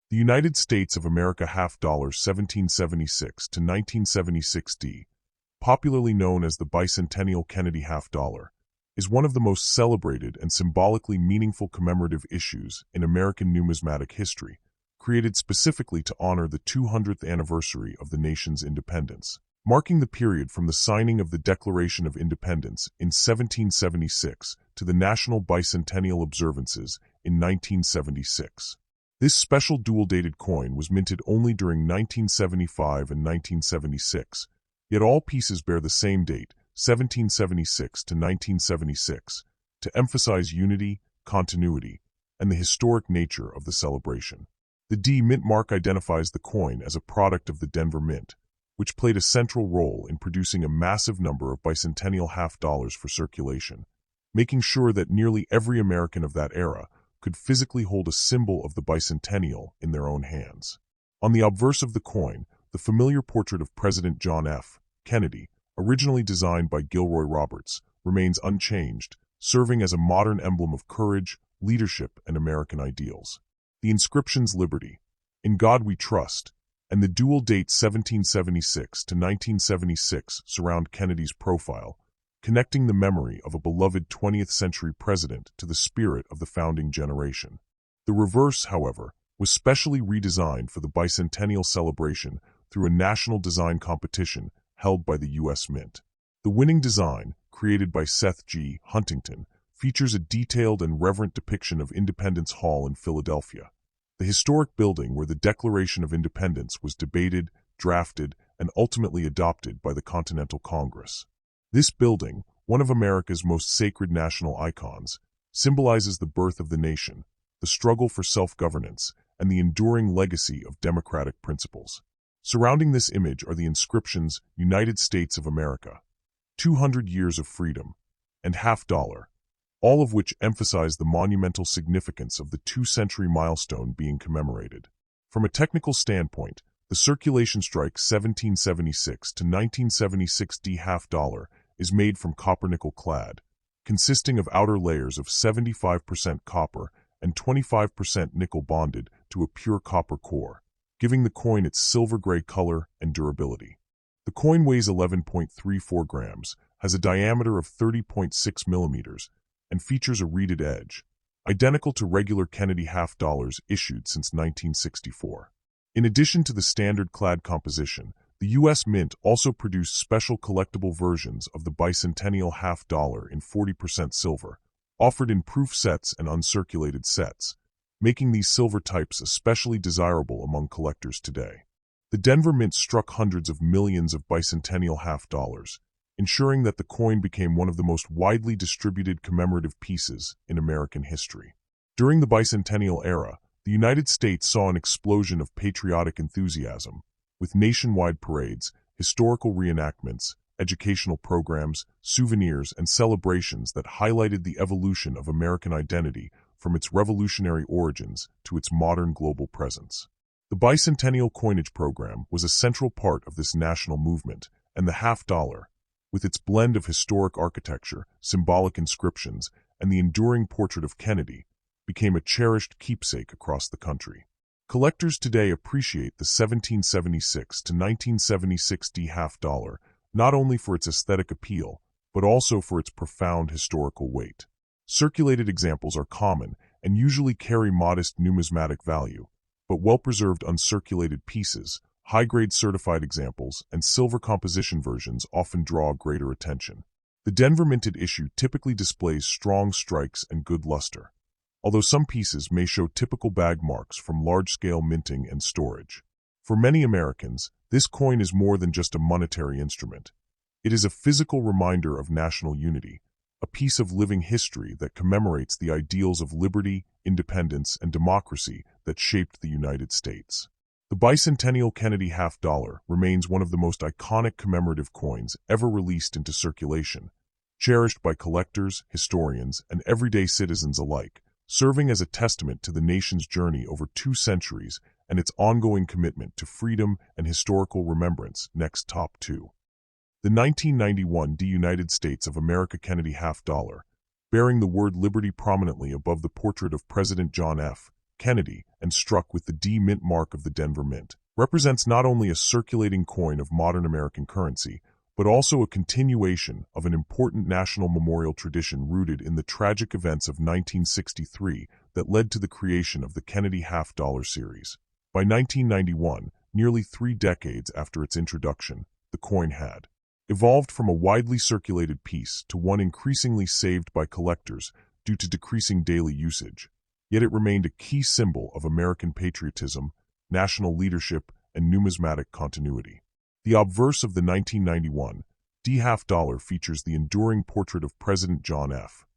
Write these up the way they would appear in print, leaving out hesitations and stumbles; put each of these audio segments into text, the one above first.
The United States of America half dollar 1776 to 1976 D, popularly known as the Bicentennial Kennedy half dollar, is one of the most celebrated and symbolically meaningful commemorative issues in American numismatic history, created specifically to honor the 200th anniversary of the nation's independence, marking the period from the signing of the Declaration of Independence in 1776 to the National Bicentennial Observances in 1976. This special dual-dated coin was minted only during 1975 and 1976, yet all pieces bear the same date, 1776 to 1976, to emphasize unity, continuity, and the historic nature of the celebration. The D mint mark identifies the coin as a product of the Denver Mint, which played a central role in producing a massive number of bicentennial half dollars for circulation, making sure that nearly every American of that era could physically hold a symbol of the bicentennial in their own hands. On the obverse of the coin, the familiar portrait of President John F. Kennedy, originally designed by Gilroy Roberts, remains unchanged, serving as a modern emblem of courage, leadership, and American ideals. The inscriptions "Liberty," "In God We Trust," and the dual date 1776 to 1976 surround Kennedy's profile, connecting the memory of a beloved 20th century president to the spirit of the founding generation. The reverse, however, was specially redesigned for the bicentennial celebration through a national design competition held by the U.S. Mint. The winning design, created by Seth G. Huntington, features a detailed and reverent depiction of Independence Hall in Philadelphia, the historic building where the Declaration of Independence was debated, drafted, and ultimately adopted by the Continental Congress. This building, one of America's most sacred national icons, symbolizes the birth of the nation, the struggle for self-governance, and the enduring legacy of democratic principles. Surrounding this image are the inscriptions "United States of America," 200 Years of Freedom, and "Half Dollar," all of which emphasize the monumental significance of the two-century milestone being commemorated. From a technical standpoint, the circulation strike 1776 to 1976 D half dollar is made from copper-nickel clad, consisting of outer layers of 75% copper and 25% nickel bonded to a pure copper core, giving the coin its silver-gray color and durability. The coin weighs 11.34 grams, has a diameter of 30.6 millimeters, and features a reeded edge, identical to regular Kennedy half dollars issued since 1964. In addition to the standard clad composition, the U.S. Mint also produced special collectible versions of the bicentennial half dollar in 40% silver, offered in proof sets and uncirculated sets, making these silver types especially desirable among collectors today. The Denver Mint struck hundreds of millions of bicentennial half dollars, ensuring that the coin became one of the most widely distributed commemorative pieces in American history. During the bicentennial era, the United States saw an explosion of patriotic enthusiasm, with nationwide parades, historical reenactments, educational programs, souvenirs, and celebrations that highlighted the evolution of American identity from its revolutionary origins to its modern global presence. The bicentennial coinage program was a central part of this national movement, and the half dollar, with its blend of historic architecture, symbolic inscriptions, and the enduring portrait of Kennedy, became a cherished keepsake across the country. Collectors today appreciate the 1776 to 1976 D half dollar not only for its aesthetic appeal, but also for its profound historical weight. Circulated examples are common and usually carry modest numismatic value, but well-preserved uncirculated pieces, high-grade certified examples, and silver composition versions often draw greater attention. The Denver minted issue typically displays strong strikes and good luster, although some pieces may show typical bag marks from large-scale minting and storage. For many Americans, this coin is more than just a monetary instrument. It is a physical reminder of national unity, a piece of living history that commemorates the ideals of liberty, independence, and democracy that shaped the United States. The bicentennial Kennedy half dollar remains one of the most iconic commemorative coins ever released into circulation, cherished by collectors, historians, and everyday citizens alike, serving as a testament to the nation's journey over 2 centuries and its ongoing commitment to freedom and historical remembrance. Next, top 2. The 1991 D United States of America Kennedy half dollar, bearing the word Liberty prominently above the portrait of President John F. Kennedy, and struck with the D Mint mark of the Denver Mint, represents not only a circulating coin of modern American currency, but also a continuation of an important national memorial tradition rooted in the tragic events of 1963 that led to the creation of the Kennedy half-dollar series. By 1991, nearly 3 decades after its introduction, the coin had evolved from a widely circulated piece to one increasingly saved by collectors due to decreasing daily usage. Yet it remained a key symbol of American patriotism, national leadership, and numismatic continuity. The obverse of the 1991 D half-dollar features the enduring portrait of President John F.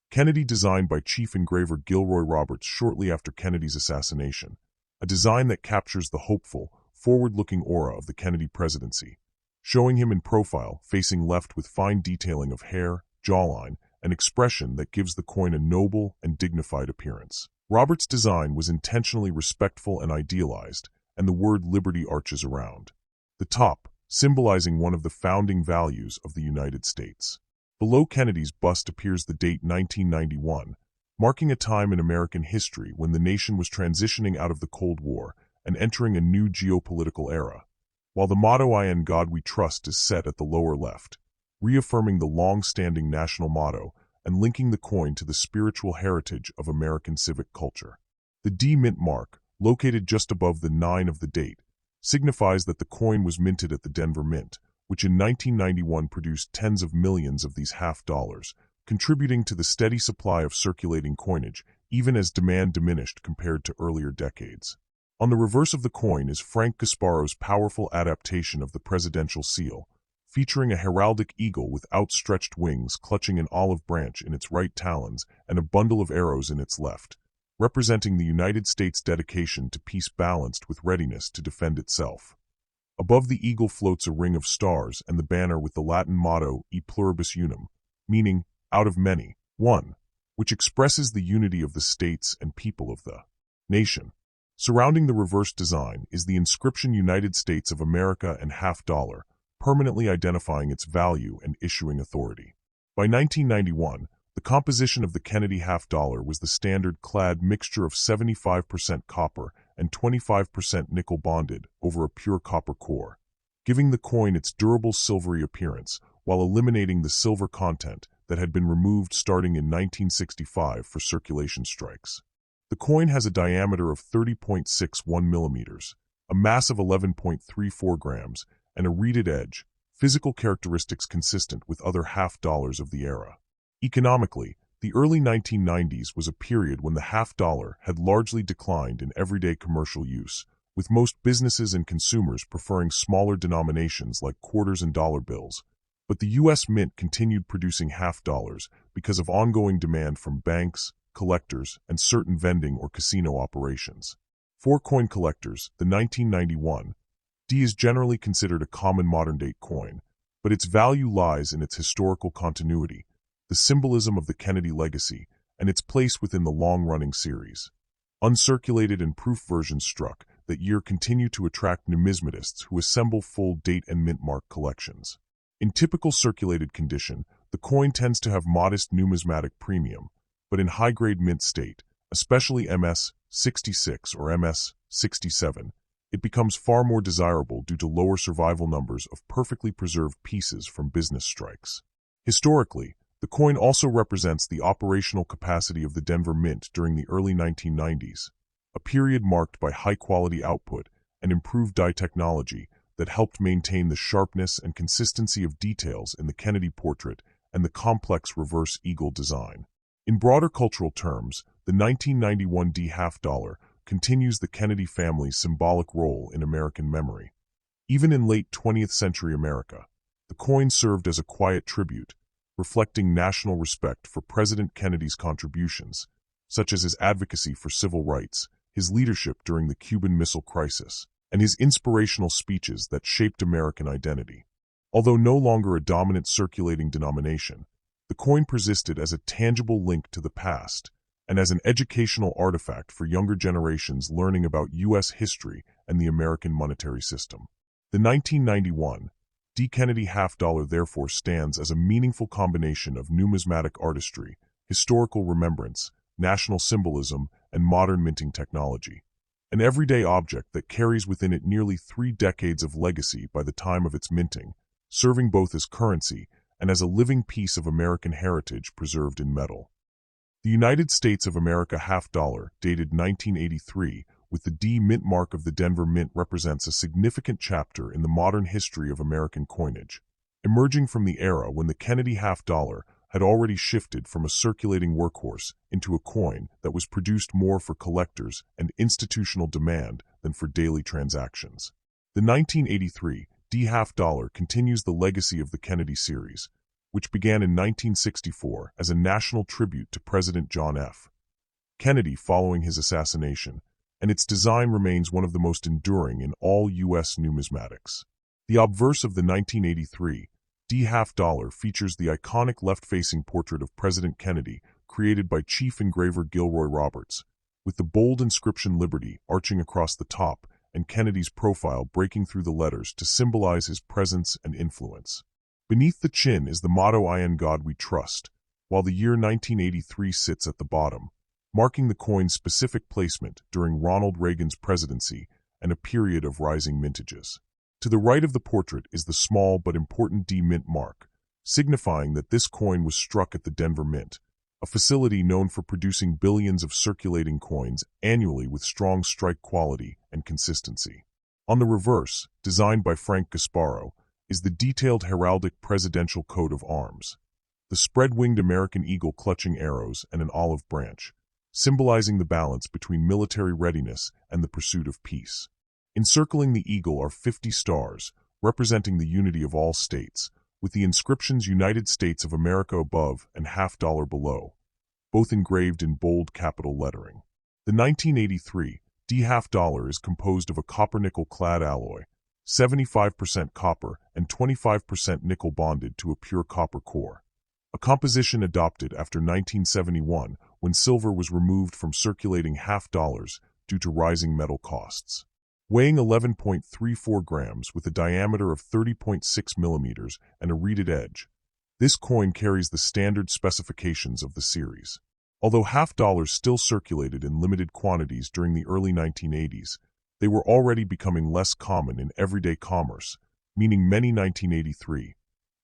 Kennedy, designed by Chief Engraver Gilroy Roberts shortly after Kennedy's assassination, a design that captures the hopeful, forward-looking aura of the Kennedy presidency, showing him in profile, facing left with fine detailing of hair, jawline, and expression that gives the coin a noble and dignified appearance. Roberts' design was intentionally respectful and idealized, and the word liberty arches around the top, symbolizing one of the founding values of the United States. Below Kennedy's bust appears the date 1991, marking a time in American history when the nation was transitioning out of the Cold War and entering a new geopolitical era, while the motto "In God We Trust" is set at the lower left, reaffirming the long-standing national motto and linking the coin to the spiritual heritage of American civic culture. The D Mint mark, located just above the 9 of the date, signifies that the coin was minted at the Denver Mint, which in 1991 produced tens of millions of these half-dollars, contributing to the steady supply of circulating coinage, even as demand diminished compared to earlier decades. On the reverse of the coin is Frank Gasparo's powerful adaptation of the presidential seal, featuring a heraldic eagle with outstretched wings clutching an olive branch in its right talons and a bundle of arrows in its left, representing the United States' dedication to peace balanced with readiness to defend itself. Above the eagle floats a ring of stars and the banner with the Latin motto E pluribus unum, meaning out of many, one, which expresses the unity of the states and people of the nation. Surrounding the reverse design is the inscription United States of America and half-dollar, permanently identifying its value and issuing authority. By 1991, the composition of the Kennedy half-dollar was the standard-clad mixture of 75% copper and 25% nickel bonded over a pure copper core, giving the coin its durable silvery appearance while eliminating the silver content that had been removed starting in 1965 for circulation strikes. The coin has a diameter of 30.61 millimeters, a mass of 11.34 grams, and a reeded edge, physical characteristics consistent with other half-dollars of the era. Economically, the early 1990s was a period when the half-dollar had largely declined in everyday commercial use, with most businesses and consumers preferring smaller denominations like quarters and dollar bills. But the U.S. Mint continued producing half-dollars because of ongoing demand from banks, collectors, and certain vending or casino operations. For coin collectors, the 1991 D is generally considered a common modern-date coin, but its value lies in its historical continuity, the symbolism of the Kennedy legacy, and its place within the long-running series. Uncirculated and proof versions struck that year continue to attract numismatists who assemble full date and mint mark collections. In typical circulated condition, the coin tends to have modest numismatic premium, but in high-grade mint state, especially MS-66 or MS-67, it becomes far more desirable due to lower survival numbers of perfectly preserved pieces from business strikes. Historically, the coin also represents the operational capacity of the Denver Mint during the early 1990s, a period marked by high-quality output and improved die technology that helped maintain the sharpness and consistency of details in the Kennedy portrait and the complex reverse eagle design. In broader cultural terms, the 1991 D half-dollar continues the Kennedy family's symbolic role in American memory. Even in late 20th century America, the coin served as a quiet tribute, reflecting national respect for President Kennedy's contributions, such as his advocacy for civil rights, his leadership during the Cuban Missile Crisis, and his inspirational speeches that shaped American identity. Although no longer a dominant circulating denomination, the coin persisted as a tangible link to the past and as an educational artifact for younger generations learning about U.S. history and the American monetary system. The 1991 D. Kennedy half-dollar therefore stands as a meaningful combination of numismatic artistry, historical remembrance, national symbolism, and modern minting technology. An everyday object that carries within it nearly 3 decades of legacy by the time of its minting, serving both as currency and as a living piece of American heritage preserved in metal. The United States of America half dollar, dated 1983, with the D mint mark of the Denver Mint, represents a significant chapter in the modern history of American coinage, emerging from the era when the Kennedy half dollar had already shifted from a circulating workhorse into a coin that was produced more for collectors and institutional demand than for daily transactions. The 1983 D half dollar continues the legacy of the Kennedy series, which began in 1964 as a national tribute to President John F. Kennedy following his assassination, and its design remains one of the most enduring in all U.S. numismatics. The obverse of the 1983 D half dollar features the iconic left-facing portrait of President Kennedy created by chief engraver Gilroy Roberts, with the bold inscription Liberty arching across the top and Kennedy's profile breaking through the letters to symbolize his presence and influence. Beneath the chin is the motto "In God We Trust," while the year 1983 sits at the bottom, marking the coin's specific placement during Ronald Reagan's presidency and a period of rising mintages. To the right of the portrait is the small but important D mint mark, signifying that this coin was struck at the Denver Mint, a facility known for producing billions of circulating coins annually with strong strike quality and consistency. On the reverse, designed by Frank Gasparo, is the detailed heraldic presidential coat of arms, the spread-winged American eagle clutching arrows and an olive branch, symbolizing the balance between military readiness and the pursuit of peace. Encircling the eagle are 50 stars, representing the unity of all states, with the inscriptions United States of America above and half dollar below, both engraved in bold capital lettering. The 1983 D half dollar is composed of a copper-nickel-clad alloy, 75% copper and 25% nickel bonded to a pure copper core, a composition adopted after 1971 when silver was removed from circulating half dollars due to rising metal costs. Weighing 11.34 grams with a diameter of 30.6 millimeters and a reeded edge, this coin carries the standard specifications of the series. Although half dollars still circulated in limited quantities during the early 1980s, they were already becoming less common in everyday commerce, meaning many 1983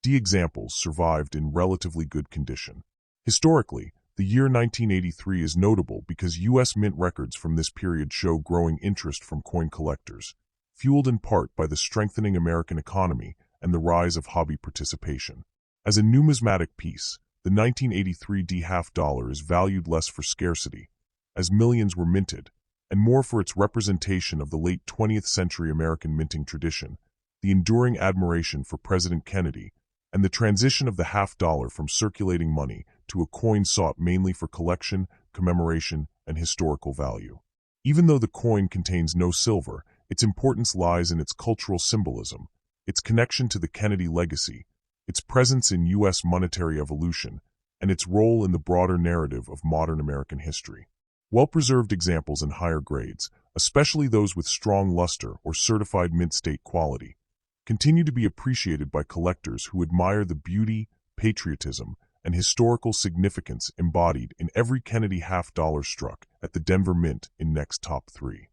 D examples survived in relatively good condition. Historically, the year 1983 is notable because U.S. mint records from this period show growing interest from coin collectors, fueled in part by the strengthening American economy and the rise of hobby participation. As a numismatic piece, the 1983 D half dollar is valued less for scarcity, as millions were minted, and more for its representation of the late 20th century American minting tradition, the enduring admiration for President Kennedy, and the transition of the half dollar from circulating money to a coin sought mainly for collection, commemoration, and historical value. Even though the coin contains no silver, its importance lies in its cultural symbolism, its connection to the Kennedy legacy, its presence in U.S. monetary evolution, and its role in the broader narrative of modern American history. Well-preserved examples in higher grades, especially those with strong luster or certified mint state quality, continue to be appreciated by collectors who admire the beauty, patriotism, and historical significance embodied in every Kennedy half dollar struck at the Denver Mint in next top 3.